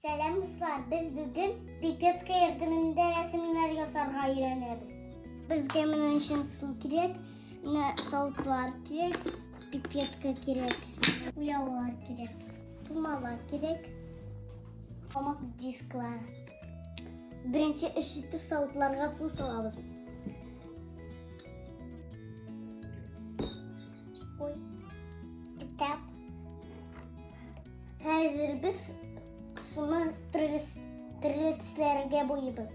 Selam dostlar. Biz bugün pipetka yardımıyla resimler göstermeyi öğreniriz. Biz geminin için su gerek, soğutlar gerek, pipetka gerek, uyalar gerek, tumalar gerek, ama diskler. Birinci eşitli soğutlarga su salabız. Oy. Kitap. Hazır biz sunu trilitlerge boyayız.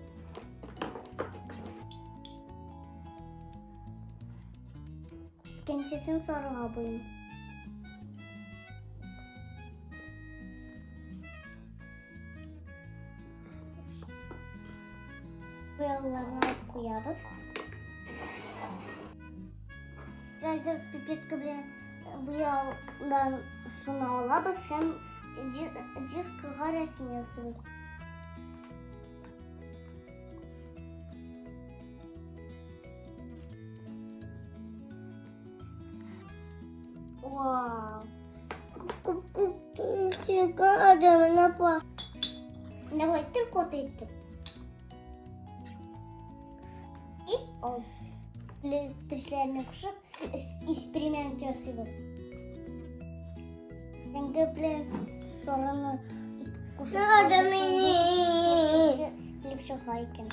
İkincisini sonra boyayım. Bu yollarına koyarız. Biraz pipetka bilen bu yoldan sunu alırız. Hem diskga resim yazıyoruz. Wow. Kenapa? Kenapa itu kota itu? Oh. Dişlerini kuşup eksperiment yapıyoruz. Rengi bilen sorunu kuşup bilip çok layıkım.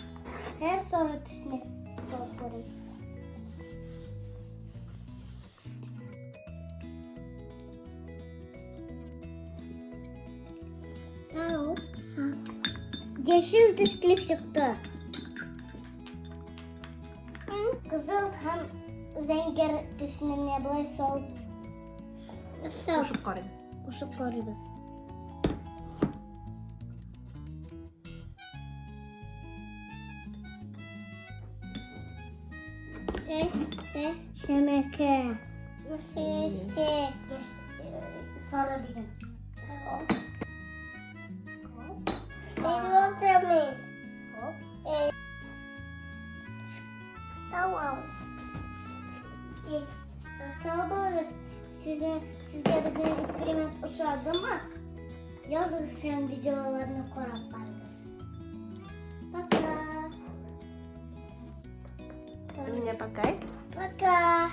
Her soru dişini soruyoruz. Tamam. Yeşil diş klip çıktı. Kızıl hem zenger dişinin ne böyle sol. Qo'shib qoramiz. Qo'shib ko'ramiz. Test. Şemeke. Nasıl sonra dedim. Tamam. Tamam. Sağ olun. Sizge bizden eksperiment uşardı mı? Yazınız hem videolarını korap barınız. Пока. Меня пока. Пока.